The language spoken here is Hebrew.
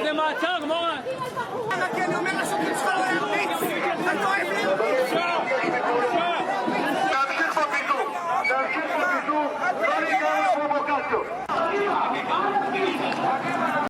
זה מעצר, מורה! כי אני אומר לשוטרים שלך לא להרביץ! אתה אוהב להרביץ! תמשיך בפיזור, לא ניגע לפרובוקציות.